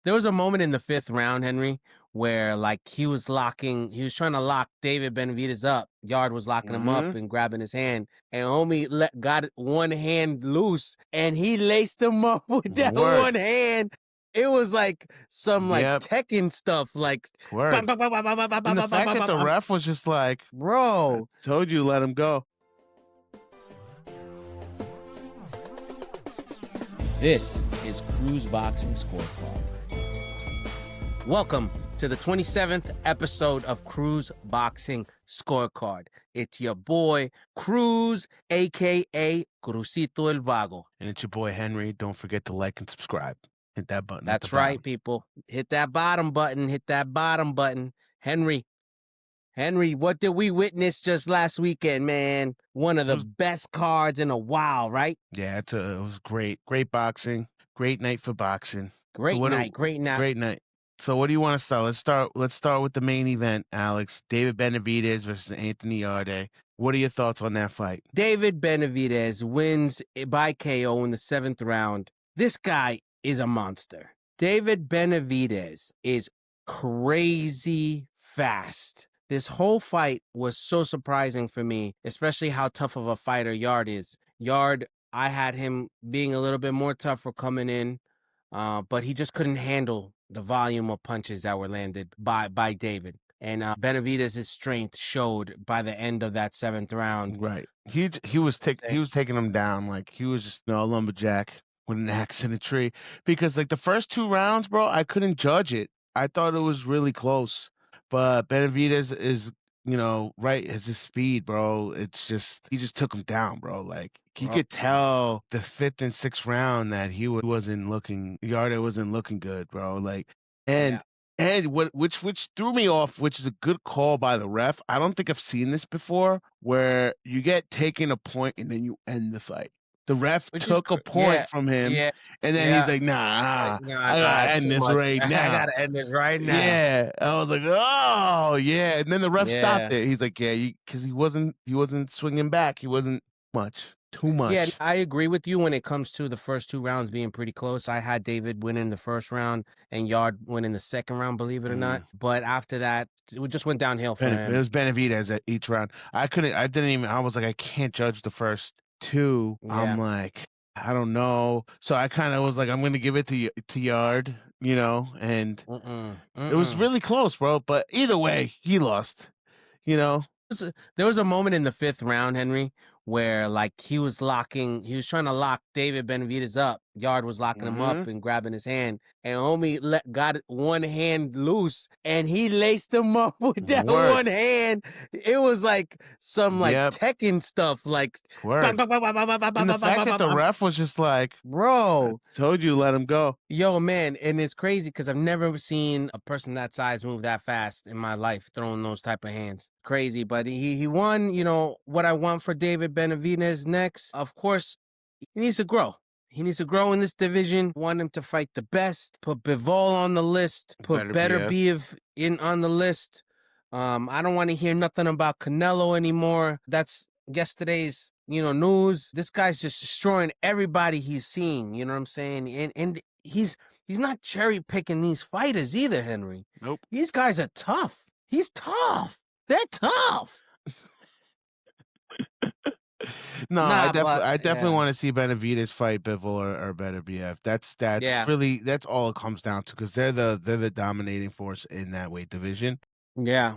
There was a moment in the 5th round, Henry, where like he was trying to lock David Benavides up. Yard was locking him up and grabbing his hand, and homie got one hand loose, and he laced him up with that one hand. It was like some like Tekken stuff, like. And the fact that the ref was just like, bro, I told you, let him go. This is Cruz Boxing Score Card. Welcome to the 27th episode of Cruz Boxing Score Card. It's your boy, Cruz, a.k.a. Crucito el Vago. And it's your boy, Henry. Don't forget to like and subscribe. Hit that button. That's right, people. Hit that bottom button. Hit that bottom button. Henry, what did we witness just last weekend, man? One of the best cards in a while, right? Yeah, it was great. Great boxing. Great night for boxing. Great night. So what do you want to start? Let's start with the main event, Alex. David Benavides versus Anthony Yarde. What are your thoughts on that fight? David Benavides wins by KO in the 7th round. This guy is a monster. David Benavides is crazy fast. This whole fight was so surprising for me, especially how tough of a fighter Yard is. Yard, I had him being a little bit more tougher coming in, but he just couldn't handle the volume of punches that were landed by David. And Benavides' strength showed by the end of that 7th round. Right. He was taking him down like he was just a lumberjack with an axe in a tree. Because like the first 2 rounds, bro, I couldn't judge it. I thought it was really close. But Benavides is, right, has his speed, bro. It's just, he just took him down, bro. Like, you could tell the 5th and 6th round that Yarde wasn't looking good, bro. Like, which threw me off, which is a good call by the ref. I don't think I've seen this before, where you get taken a point and then you end the fight. The ref took a point from him, and then he's like, nah, I gotta end this right now. I gotta end this right now. Yeah. I was like, oh, yeah. And then the ref stopped it. He's like, yeah, because he wasn't swinging back. He wasn't too much. Yeah, I agree with you when it comes to the first 2 rounds being pretty close. I had David winning the 1st round and Yard winning the 2nd round, believe it or not. But after that, it just went downhill for him. It was Benavides at each round. I was like, I can't judge the first 2. I'm like, I don't know. So I kind of was like, I'm going to give it to Yard, and it was really close, bro. But either way, he lost, There was a moment in the 5th round, Henry, where like he was trying to lock David Benavides up. Yard was locking him up and grabbing his hand, and homie got one hand loose, and he laced him up with that one hand. It was like some like Tekken stuff, like. And the fact that the ref was just like, bro, I told you, let him go. Yo, man, and it's crazy because I've never seen a person that size move that fast in my life, throwing those type of hands. Crazy, but he won. What I want for David Benavides next, of course, he needs to grow. He needs to grow in this division. Want him to fight the best. Put Bivol on the list. Put Beterbiev on the list. I don't want to hear nothing about Canelo anymore. That's yesterday's, news. This guy's just destroying everybody he's seeing. You know what I'm saying? And he's not cherry picking these fighters either, Henry. Nope. These guys are tough. He's tough. They're tough. No, I definitely want to see Benavides fight Bivol or Beterbiev. That's all it comes down to, because they're the dominating force in that weight division. Yeah.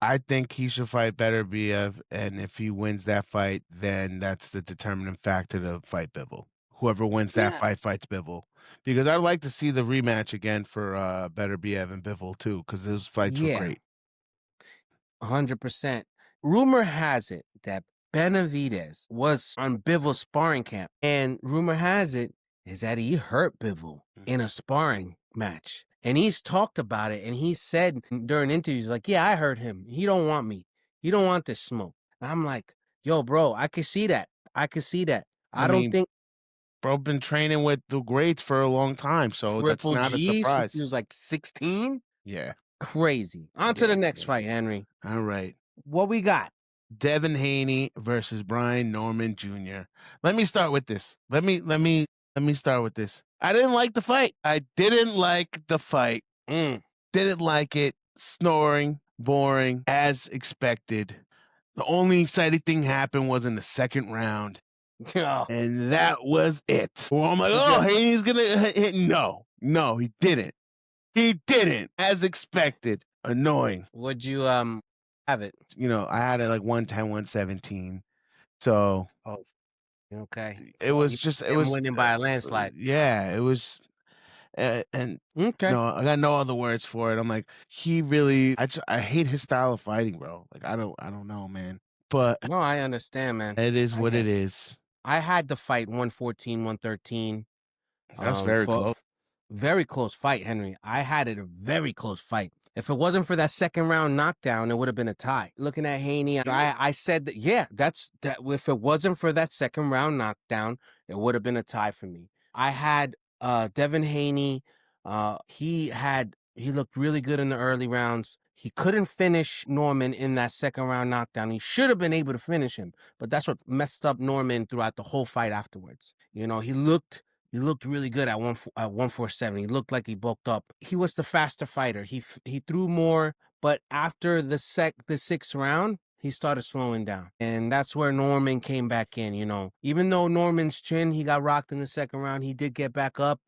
I think he should fight Beterbiev, and if he wins that fight, then that's the determining factor to fight Bivol. Whoever wins that fight fights Bivol. Because I'd like to see the rematch again for Beterbiev and Bivol too, because those fights were great. 100%. Rumor has it that Benavides was on Bivol's sparring camp, and rumor has it is that he hurt Bivol in a sparring match. And he's talked about it, and he said during interviews, like, yeah, I hurt him. He don't want me. He don't want this smoke. And I'm like, yo, bro, I can see that. I don't think. Bro, been training with the greats for a long time, so that's not a surprise. He was like 16? Yeah. Crazy. On to the next fight, Henry. All right. What we got? Devin Haney versus Brian Norman Jr. Let me start with this. Let me Let me start with this. I didn't like the fight. I didn't like the fight. Didn't like it. Snoring, boring, as expected. The only exciting thing happened was in the second round. Yeah. And that was it. Well, I'm like, oh, Haney's gonna hit. No, he didn't. He didn't, as expected. Annoying. Would you have it? You know, I had it like 110, 117. So okay. it So was just it was winning by a landslide. Yeah, it was and Okay. no, I got no other words for it. I'm like, he really I hate his style of fighting, bro. Like I don't know, man. But No, I understand, man. it is I what get it it. is. I had the fight 114, 113. That's very close. Very close fight, Henry. I had it a very close fight. If it wasn't for that second round knockdown, it would have been a tie. Looking at Haney, I said that, yeah, that's that. If it wasn't for that second round knockdown, it would have been a tie for me. I had Devin Haney. He looked really good in the early rounds. He couldn't finish Norman in that second round knockdown. He should have been able to finish him, but that's what messed up Norman throughout the whole fight afterwards. You know, he looked really good at 147. He looked like he bulked up. He was the faster fighter. He threw more, but after the sixth round, he started slowing down. And that's where Norman came back in, you know. Even though Norman's chin, he got rocked in the second round, he did get back up.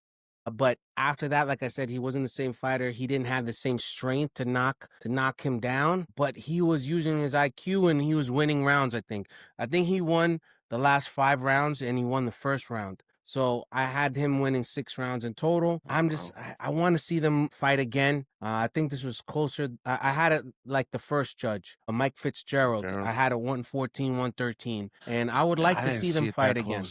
But after that, like I said, he wasn't the same fighter. He didn't have the same strength to knock him down, but he was using his IQ and he was winning rounds, I think. I think he won the last 5 rounds and he won the first round. So I had him winning 6 rounds in total. I want to see them fight again. I think this was closer. I had it like the first judge, Mike Fitzgerald. I had it 114, 113. And I would like to see them fight again.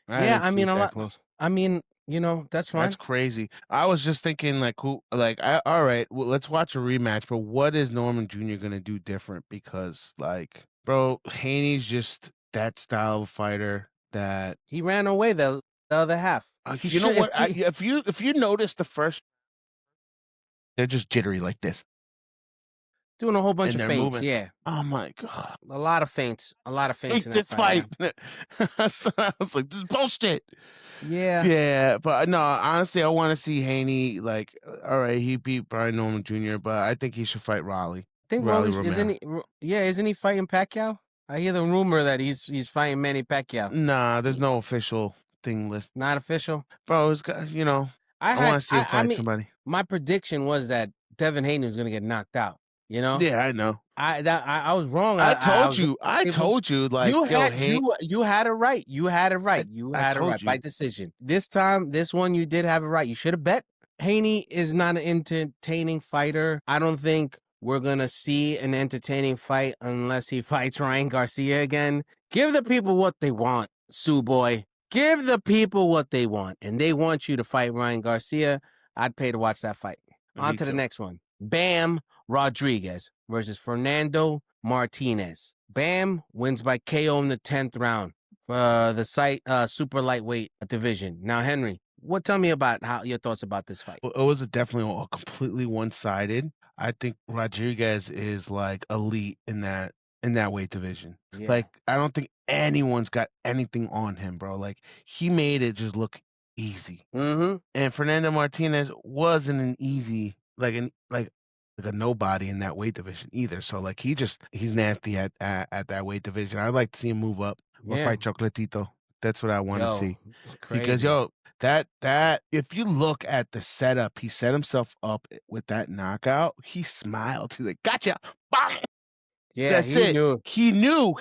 Yeah, I mean, a lot. I mean, you know, that's fine. That's crazy. I was just thinking, like, all right, well, let's watch a rematch. But what is Norman Jr. gonna do different? Because, like, bro, Haney's just that style of fighter that he ran away the other half. You know what? If you notice the first, they're just jittery like this, doing a whole bunch and of they're feints. moving. Yeah. Oh my god. A lot of feints. A lot of feints in This that fight. So I was like, this is bullshit. Yeah. Yeah, but no, honestly, I want to see Haney. Like, all right, he beat Brian Norman Jr., but I think he should fight Raleigh. I think Raleigh isn't he? Yeah, isn't he fighting Pacquiao? I hear the rumor that he's fighting Manny Pacquiao. Nah, there's no official thing listed. Not official, bro. It's got, you know, I want to see him fight somebody. My prediction was that Devin Haney was going to get knocked out. You know? Yeah, I know. I was wrong. I told you. Like, you had it right. You had it right. You had it right by decision. This time, this one you did have it right. You should have bet. Haney is not an entertaining fighter. I don't think we're gonna see an entertaining fight unless he fights Ryan Garcia again. Give the people what they want, Sue Boy. Give the people what they want, and they want you to fight Ryan Garcia. I'd pay to watch that fight. On to the next one. Bam Rodriguez versus Fernando Martinez. Bam wins by KO in the 10th round for the super lightweight division. Now, Henry, tell me about your thoughts about this fight. It was definitely a completely one-sided. I think Rodriguez is like elite in that weight division. Yeah. Like, I don't think anyone's got anything on him, bro. Like, he made it just look easy. Mm-hmm. And Fernando Martinez wasn't an easy, like a nobody in that weight division either. So like he's nasty at that weight division. I'd like to see him move up or fight Chocolatito. That's what I want to see. Because that if you look at the setup, he set himself up with that knockout. He smiled. He's like, "Gotcha!" Bang! Yeah, that's it. He knew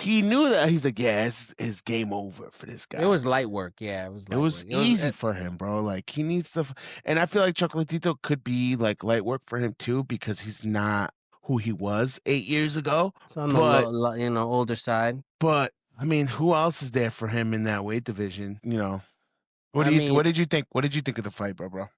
that. He's like, yeah, it's game over for this guy. It was light work. Yeah, it was. It was easy for him, bro. Like he needs to, and I feel like Chocolatito could be like light work for him too because he's not who he was 8 years ago. It's on the older side. But I mean, who else is there for him in that weight division? You know, what did you think? What did you think of the fight, bro?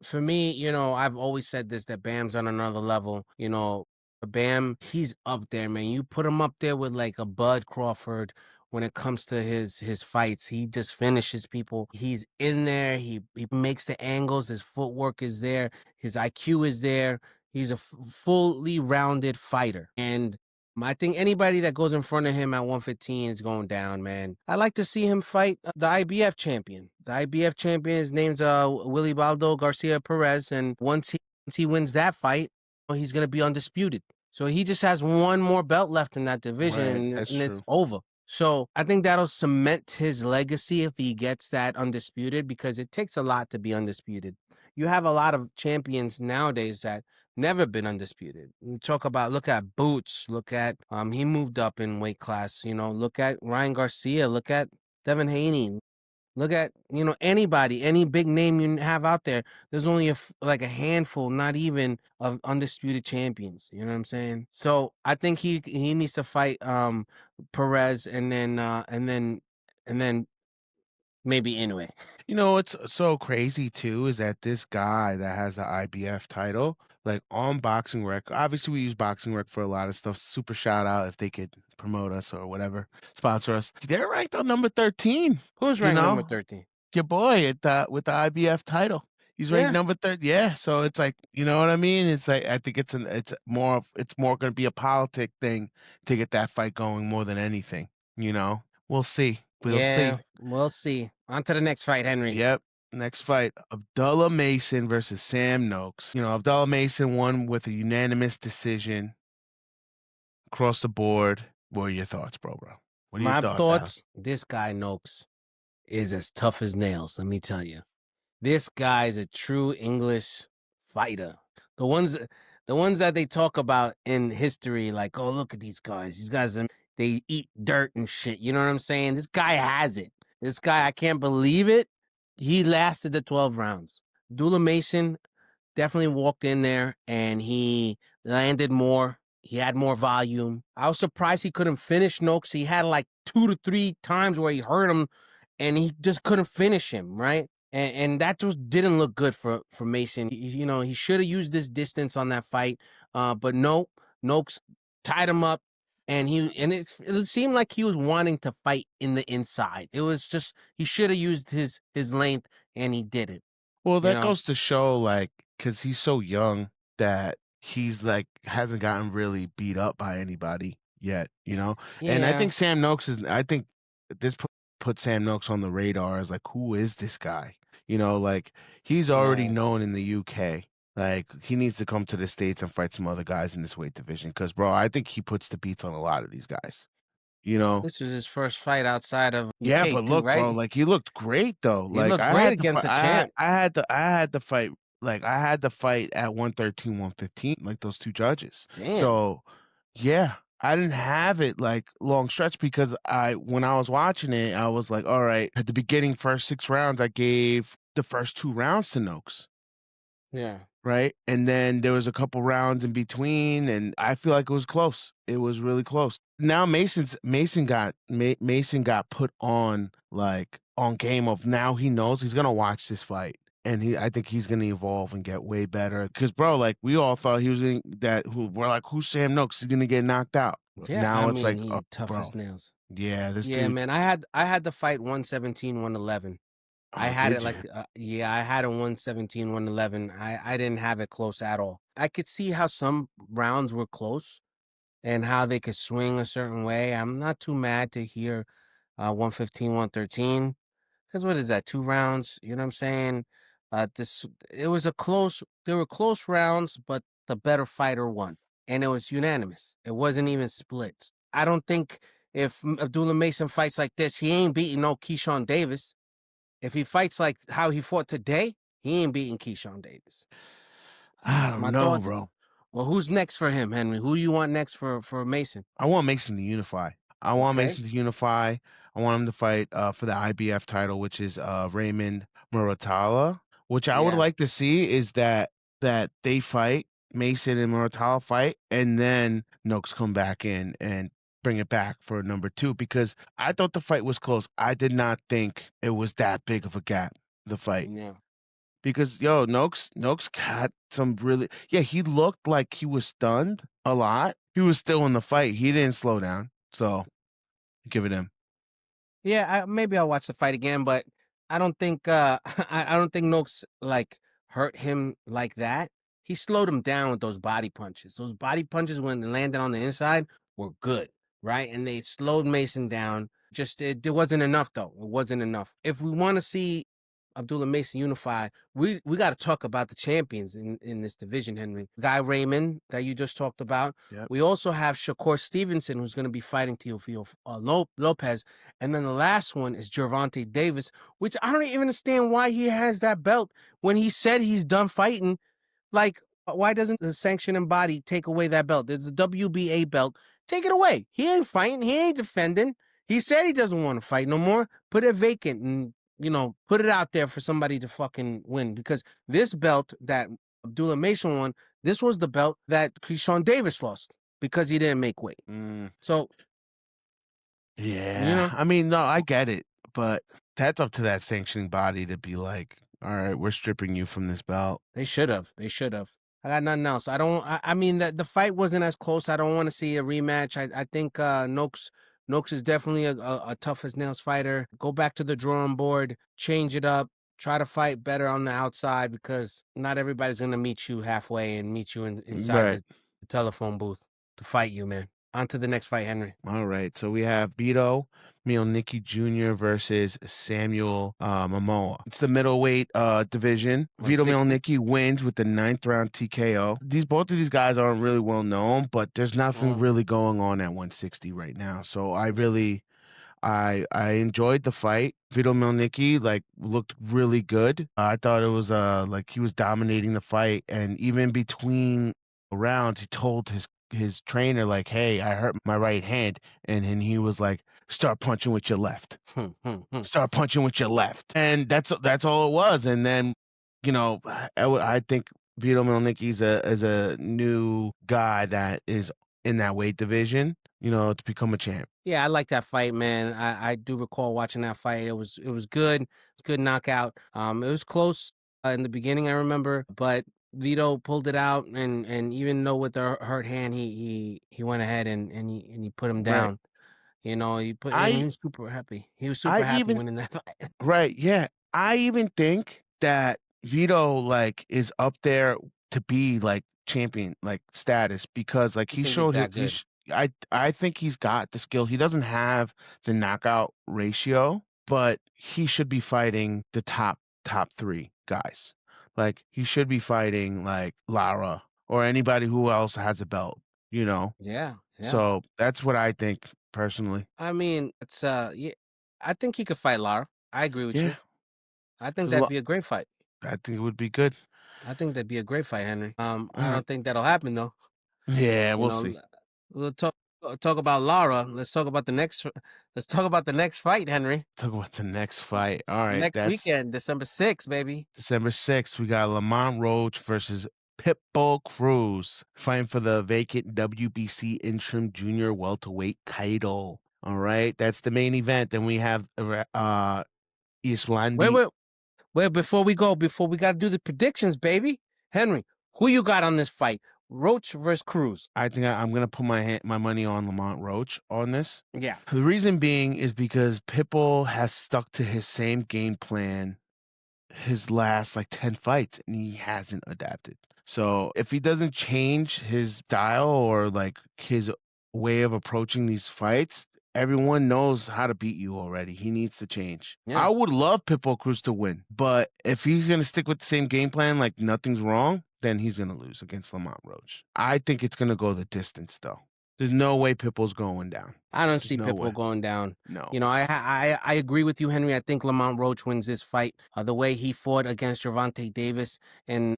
For me, you know, I've always said this, that Bam's on another level. You know, Bam, he's up there, man. You put him up there with like a Bud Crawford when it comes to his fights. He just finishes people. He's in there. He makes the angles. His footwork is there. His IQ is there. He's a fully rounded fighter. And I think anybody that goes in front of him at 115 is going down, man. I'd like to see him fight the IBF champion. The IBF champion, his name's Willie Baldo Garcia Perez, and once he wins that fight, he's going to be undisputed. So he just has one more belt left in that division, Right, that's and it's true. over. So I think that'll cement his legacy if he gets that undisputed, because it takes a lot to be undisputed. You have a lot of champions nowadays that never been undisputed. You talk about, look at Boots, look at he moved up in weight class, look at Ryan Garcia, look at Devin Haney, look at anybody, any big name you have out there. There's only like a handful, not even, of undisputed champions. You know what I'm saying? So I think he needs to fight Perez, and then maybe anyway. You know what's so crazy too is that this guy that has the IBF title, like on Boxing Rec, obviously we use Boxing Rec for a lot of stuff. Super shout out if they could promote us or whatever, sponsor us. They're ranked on number 13. Who's You ranked number know, 13? your boy at with the IBF title. He's ranked Yeah. number 30. Yeah, so it's like, you know what I mean? It's like I think it's more going to be a politic thing to get that fight going more than anything. You know, we'll see. We'll see. Yeah, we'll see. On to the next fight, Henry. Yep. Next fight, Abdullah Mason versus Sam Noakes. You know, Abdullah Mason won with a unanimous decision across the board. What are your thoughts, bro? What are your My thoughts, Al? thoughts, this guy Noakes is as tough as nails, let me tell you. This guy's a true English fighter. The ones that they talk about in history, like, oh, look at these guys. These guys, they eat dirt and shit. You know what I'm saying? This guy has it. This guy, I can't believe it. He lasted the 12 rounds. Abdullah Mason definitely walked in there and he landed more. He had more volume. I was surprised he couldn't finish Noakes. He had like 2 to 3 times where he hurt him and he just couldn't finish him, right? And that just didn't look good for Mason. He should have used this distance on that fight. But no, Noakes tied him up, and it seemed like he was wanting to fight in the inside. It was just, he should have used his length, and he did it. Well, You that know? goes to show, like, because he's so young that he's like hasn't gotten really beat up by anybody yet, you know. And I Yeah. think Sam Noakes is. I think this put Sam Noakes on the radar as like, who is this guy? You know, like he's already Right. known in the UK. Like he needs to come to the States and fight some other guys in this weight division. Because, bro, I think he puts the beats on a lot of these guys. You know. This was his first fight outside of Yeah, UK but too, look, bro, right? like he looked great though. He Like looked I great had to against fight, a champ. I had to fight, like I had to fight at 113, 115, like those two judges. Damn. So yeah, I didn't have it like long stretch because when I was watching it, I was like, all right, at the beginning, first 6 rounds, I gave the first 2 rounds to Noakes. Yeah. Right. And then there was a couple rounds in between, and I feel like it was close. It was really close. Now Mason got put on like on game of now he knows he's gonna watch this fight. And I think he's gonna evolve and get way better. Cause bro, like we all thought he was gonna we're like, who's Sam Noakes? He's gonna get knocked out. Yeah, I Now it's mean, like, he oh, tough as bro, nails. yeah, this Yeah, dude. man. I had the fight 117, 111. I Oh, had did it like you? yeah, I had it 117, 111. I didn't have it close at all. I could see how some rounds were close and how they could swing a certain way. I'm not too mad to hear 115, 113. Because what is that? 2 rounds? You know what I'm saying? This it was a close. There were close rounds, but the better fighter won, and it was unanimous. It wasn't even splits. I don't think if Abdullah Mason fights like this, he ain't beating no Keyshawn Davis. If he fights like how he fought today, he ain't beating Keyshawn Davis. I That's don't my know, thoughts. bro. Well, who's next for him, Henry? Who do you want next for Mason? I want Mason to unify. I want Okay. Mason to unify. I want him to fight for the IBF title, which is Raymond Muratalla. Which I would Yeah. like to see is that they fight, Mason and Muratalla fight, and then Noakes come back in and bring it back for number 2 because I thought the fight was close. I did not think it was that big of a gap, the fight. Yeah. Because yo, Noakes got some really he looked like he was stunned a lot. He was still in the fight. He didn't slow down. So give it him. Yeah, maybe I'll watch the fight again, but I don't think I don't think Noakes like hurt him like that. He slowed him down with those body punches. Those body punches when they landed on the inside were good, right? And they slowed Mason down. Just it wasn't enough though. It wasn't enough. If we want to see Abdullah Mason unify, we got to talk about the champions in this division, Henry. Guy Raymond that you just talked about. Yep. We also have Shakur Stevenson, who's going to be fighting Teofimo Lopez. And then the last one is Gervonta Davis, which I don't even understand why he has that belt when he said he's done fighting. Like, why doesn't the sanctioning body take away that belt? There's a WBA belt. Take it away. He ain't fighting. He ain't defending. He said he doesn't want to fight no more. Put it vacant and, put it out there for somebody to fucking win. Because this belt that Abdullah Mason won, this was the belt that Keyshawn Davis lost because he didn't make weight. So, yeah, I mean, no, I get it, but that's up to that sanctioning body to be like, all right, we're stripping you from this belt. They should have. I got nothing else. I mean, that the fight wasn't as close. I don't want to see a rematch. I think Noakes is definitely a tough as nails fighter. Go back to the drawing board, change it up, try to fight better on the outside because not everybody's gonna meet you halfway and meet you inside the telephone booth to fight you, man. On to the next fight, Henry. All right, so we have Vito Melnichie Jr. versus Samuel Nmomah. It's the middleweight division. Vito Melnichie wins with the 9th round TKO. Both of these guys aren't really well known, but there's nothing really going on at 160 right now. So I enjoyed the fight. Vito Melnichie looked really good. I thought it was he was dominating the fight, and even between rounds, he told his trainer hey, I hurt my right hand, and he was like, start punching with your left. Start punching with your left, and that's all it was. And then I think Vito Melnichie is a new guy that is in that weight division, to become a champ. Yeah, I like that fight, man. I do recall watching that fight. It was good. It was a good knockout. It was close in the beginning, I remember, but Vito pulled it out, and even though with the hurt hand, he went ahead and he put him down. Right. He was super happy. He was super happy winning that fight. Right, yeah. I even think that Vito is up there to be champion status because he showed I think he's got the skill. He doesn't have the knockout ratio, but he should be fighting the top 3 guys. He should be fighting Lara or anybody who else has a belt, Yeah. So that's what I think personally. I mean, it's yeah, I think he could fight Lara. I agree with you. I think that'd be a great fight. I think it would be good. I think that'd be a great fight, Henry. I don't think that'll happen though. Yeah, we'll see. We'll talk about Lara. Let's talk about the next. Let's talk about the next fight, Henry. Talk about the next fight. All right, next weekend, December 6th, baby. December 6th, we got Lamont Roach versus Pitbull Cruz fighting for the vacant WBC interim junior welterweight title. All right, that's the main event. Then we have Erislandy. Wait, before we got to do the predictions, baby. Henry, who you got on this fight? Roach versus Cruz. I think I'm going to put my money on Lamont Roach on this. Yeah. The reason being is because Pitbull has stuck to his same game plan his last 10 fights, and he hasn't adapted. So if he doesn't change his style or his way of approaching these fights, everyone knows how to beat you already. He needs to change. Yeah. I would love Pitbull Cruz to win, but if he's going to stick with the same game plan, nothing's wrong, then he's going to lose against Lamont Roach. I think it's going to go the distance, though. There's no way Pitbull's going down. I don't see Pitbull going down. No. I agree with you, Henry. I think Lamont Roach wins this fight. The way he fought against Gervonta Davis, and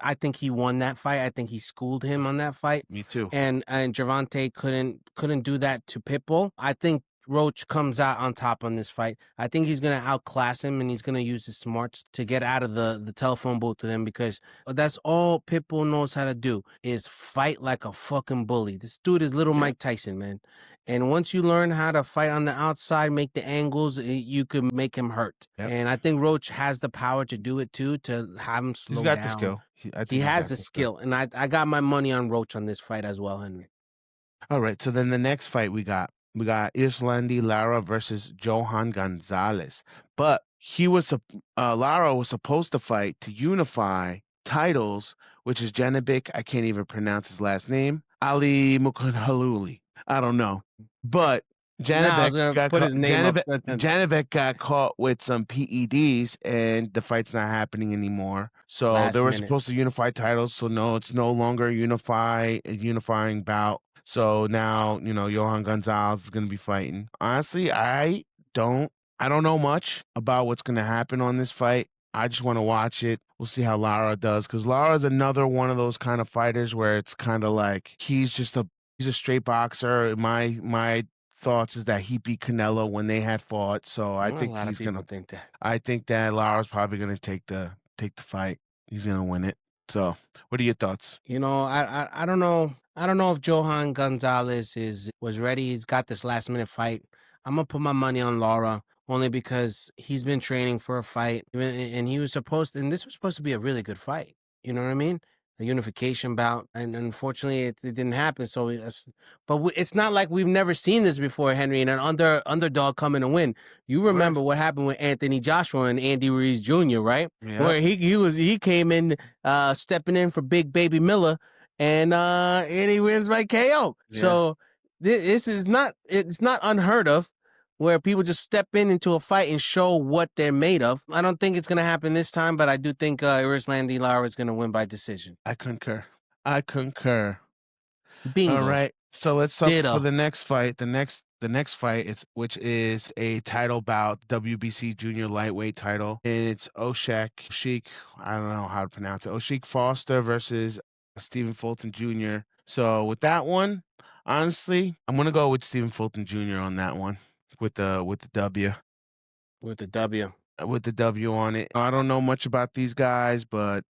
I think he won that fight. I think he schooled him on that fight. Me too. And Gervonta couldn't do that to Pitbull. I think Roach comes out on top on this fight. I think he's going to outclass him, and he's going to use his smarts to get out of the telephone booth with him, because that's all Pitbull knows how to do is fight like a fucking bully. This dude is little Mike Tyson, man. And once you learn how to fight on the outside, make the angles, you can make him hurt. Yep. And I think Roach has the power to do it too, to have him slow down. He's got the skill. He has the skill. And I got my money on Roach on this fight as well, Henry. All right. So then the next fight we got Erislandy Lara versus Johan Gonzalez. But Lara was supposed to fight to unify titles, which is Janabic, I can't even pronounce his last name, Ali Mukhaluli. I don't know. But Nah, I was gonna put his name up. Janovic got caught with some PEDs, and the fight's not happening anymore. So they Last were minute. supposed to unify titles. So no, it's no longer a unifying bout. So now, Johan Gonzalez is going to be fighting. Honestly, don't I don't know much about what's going to happen on this fight. I just want to watch it. We'll see how Lara does, because Lara's another one of those kind of fighters where it's kind of like he's a straight boxer. My thoughts is that he beat Canelo when they had fought, so I A think lot of people think that. I think that Lara's probably gonna take the fight. He's gonna win it. So, what are your thoughts? I don't know. I don't know if Johan Gonzalez was ready. He's got this last minute fight. I'm gonna put my money on Lara only because he's been training for a fight, and this was supposed to be a really good fight. You know what I mean? A unification bout, and unfortunately, it didn't happen. So, it's not like we've never seen this before, Henry, and an underdog coming to win. You remember what happened with Anthony Joshua and Andy Ruiz Jr., right? Yeah. Where he came in stepping in for Big Baby Miller, and he wins by KO. Yeah. So it's not unheard of where people just step into a fight and show what they're made of. I don't think it's gonna happen this time, but I do think Erislandy Lara is gonna win by decision. I concur. Bingo. All right. So let's talk Ditto. for the next fight. The next fight which is a title bout, WBC Junior Lightweight title, and it's Sheik. I don't know how to pronounce it. ShaquieFoster versus Stephen Fulton Jr. So with that one, honestly, I'm gonna go with Stephen Fulton Jr. on that one with the W. With the W. With the W on it. I don't know much about these guys, but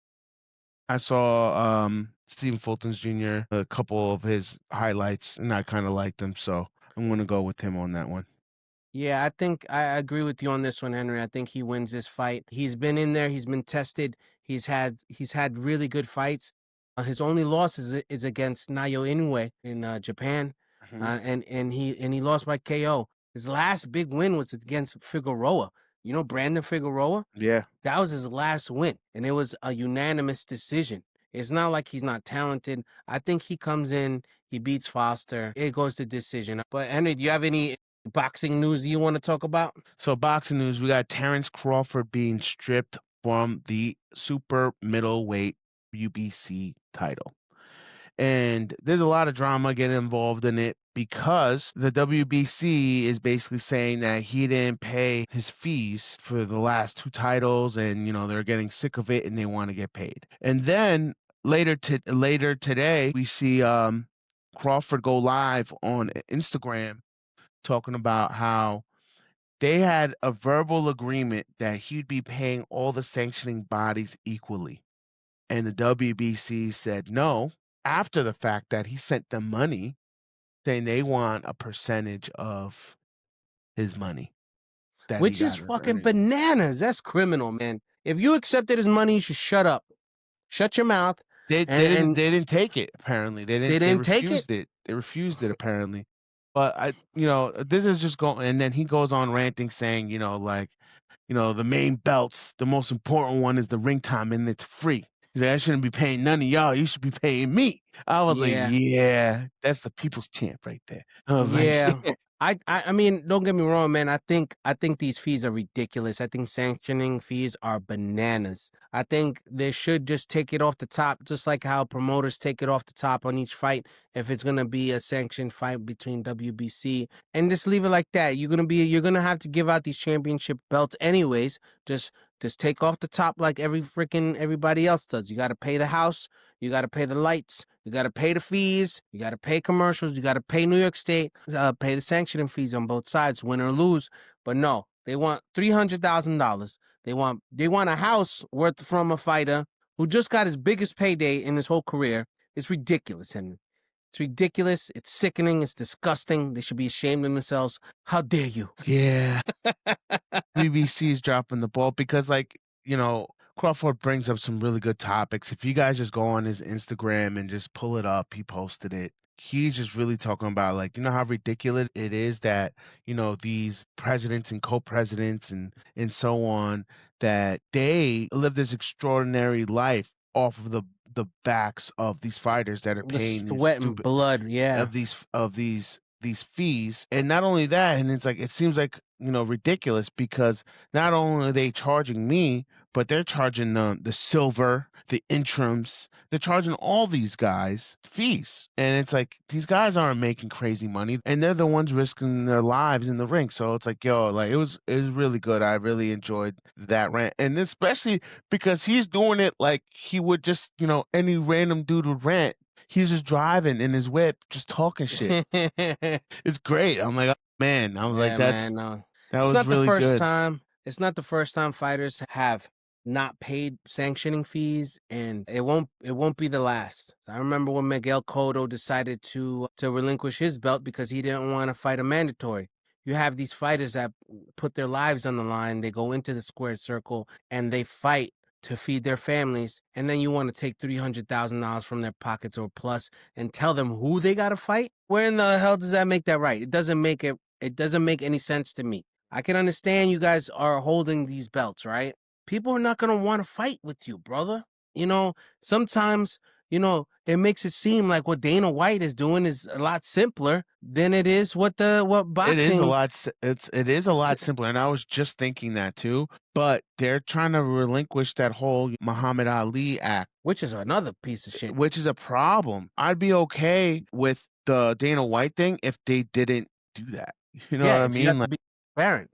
I saw Stephen Fulton Jr. a couple of his highlights, and I kind of liked him, so I'm gonna go with him on that one. Yeah, I think I agree with you on this one, Henry. I think he wins this fight. He's been in there. He's been tested. He's had really good fights. His only loss is against Naoya Inoue in Japan, and he lost by KO. His last big win was against Figueroa. You know Brandon Figueroa? Yeah. That was his last win, and it was a unanimous decision. It's not like he's not talented. I think he comes in, he beats Foster. It goes to decision. But Henry, do you have any boxing news you want to talk about? So boxing news, we got Terrence Crawford being stripped from the super middleweight UBC title. And there's a lot of drama getting involved in it because the WBC is basically saying that he didn't pay his fees for the last two titles, and they're getting sick of it and they want to get paid. And then later today, we see Crawford go live on Instagram talking about how they had a verbal agreement that he'd be paying all the sanctioning bodies equally. And the WBC said no after the fact that he sent them money, saying they want a percentage of his money. Which is fucking bananas. That's criminal, man. If you accepted his money, you should shut up. Shut your mouth. They didn't take it, apparently. They refused take it? They refused it, apparently. But this is just going, and then he goes on ranting saying, the main belts, the most important one is the ring time, and it's free. He's like, I shouldn't be paying none of y'all. You should be paying me. I was like, yeah, that's the people's champ right there. I was like, yeah. I mean, don't get me wrong, man. I think these fees are ridiculous. I think sanctioning fees are bananas. I think they should just take it off the top, just like how promoters take it off the top on each fight. If it's gonna be a sanctioned fight between WBC, and just leave it like that. You're gonna have to give out these championship belts anyways. Just take off the top like everybody else does. You got to pay the house. You got to pay the lights. You got to pay the fees. You got to pay commercials. You got to pay New York State. Pay the sanctioning fees on both sides, win or lose. But no, they want $300,000. They want a house worth from a fighter who just got his biggest payday in his whole career. It's ridiculous, Henry. It's ridiculous. It's sickening. It's disgusting. They should be ashamed of themselves. How dare you? Yeah. BBC's dropping the ball because, Crawford brings up some really good topics. If you guys just go on his Instagram and just pull it up, he posted it. He's just really talking about, how ridiculous it is that, these presidents and co-presidents and so on, that they live this extraordinary life off of the the backs of these fighters that are The paying these sweat and stupid blood, yeah. of these fees. And not only that, and it's like it seems like, you know, ridiculous, because not only are they charging me, but they're charging the silver, the interims, they're charging all these guys fees. And it's like these guys aren't making crazy money, and they're the ones risking their lives in the ring. So it's like, yo, like it was really good. I really enjoyed that rant. And especially because he's doing it like he would just, you know, any random dude would rant. He's just driving in his whip, just talking shit. It's great. I'm like, oh, man. I'm like, man, no. that It's was not the really first good. time. It's not the first time fighters have not paid sanctioning fees, and it won't be the last. I remember when Miguel Cotto decided to relinquish his belt because he didn't want to fight a mandatory. You have these fighters that put their lives on the line. They go into the squared circle and they fight to feed their families, and then you want to take $300,000 from their pockets or plus and tell them who they got to fight? Where in the hell does that make that right? It doesn't make any sense to me. I can understand you guys are holding these belts, right? People are not going to want to fight with you, brother. You know, sometimes, you know, it makes it seem like what Dana White is doing is a lot simpler than it is what boxing. It is a lot simpler, and I was just thinking that too. But they're trying to relinquish that whole Muhammad Ali act, which is another piece of shit. Which is a problem. I'd be okay with the Dana White thing if they didn't do that. You know what I mean? You have to be transparent.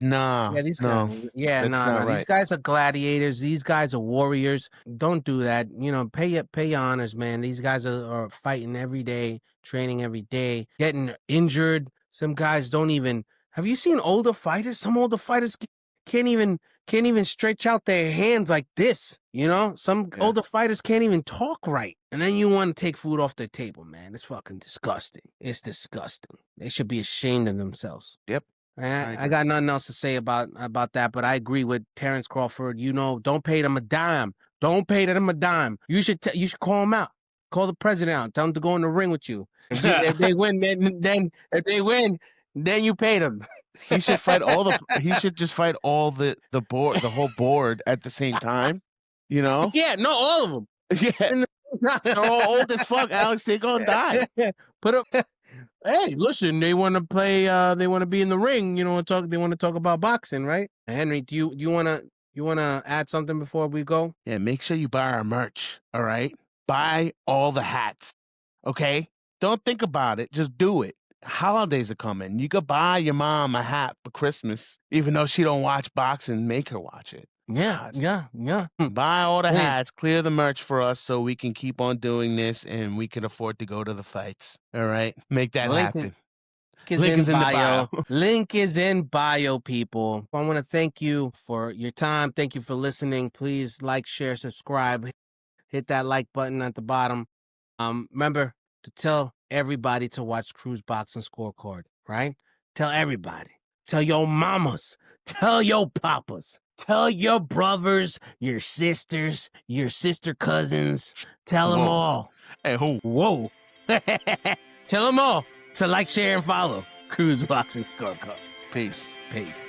Nah, Yeah, these no, guys. Yeah, that's not right. These guys are gladiators. These guys are warriors. Don't do that. You know, pay your honors, man. These guys are fighting every day, training every day, getting injured. Some guys don't even. Have you seen older fighters? Some older fighters can't even stretch out their hands like this. You know, some older fighters can't even talk right. And then you want to take food off their table, man. It's fucking disgusting. It's disgusting. They should be ashamed of themselves. Yep. I got nothing else to say about that, but I agree with Terrence Crawford. You know, don't pay them a dime. Don't pay them a dime. You should call them out. Call the president out. Tell them to go in the ring with you. If they win, then you pay them. He should fight he should just fight all the whole board at the same time. You know? Yeah, no, all of them. Yeah. They're all old as fuck, Alex. They're gonna die. Put up. Hey, listen, they want to play. They want to be in the ring. You know, they want to talk about boxing, right? Henry, do you want to add something before we go? Yeah, make sure you buy our merch. All right, buy all the hats. Okay, don't think about it. Just do it. Holidays are coming. You could buy your mom a hat for Christmas, even though she don't watch boxing. Make her watch it. Yeah, yeah. Buy all the hats, clear the merch for us so we can keep on doing this and we can afford to go to the fights. All right? Make that happen. Link is in the bio. Link is in bio, people. I want to thank you for your time. Thank you for listening. Please like, share, subscribe. Hit that like button at the bottom. Remember to tell everybody to watch Cruz Boxing Score Card, right? Tell everybody. Tell your mamas. Tell your papas. Tell your brothers, your sisters, your sister cousins. Tell them all. Hey, who? Whoa. Tell them all to like, share, and follow Cruz Boxing Score Card. Peace. Peace.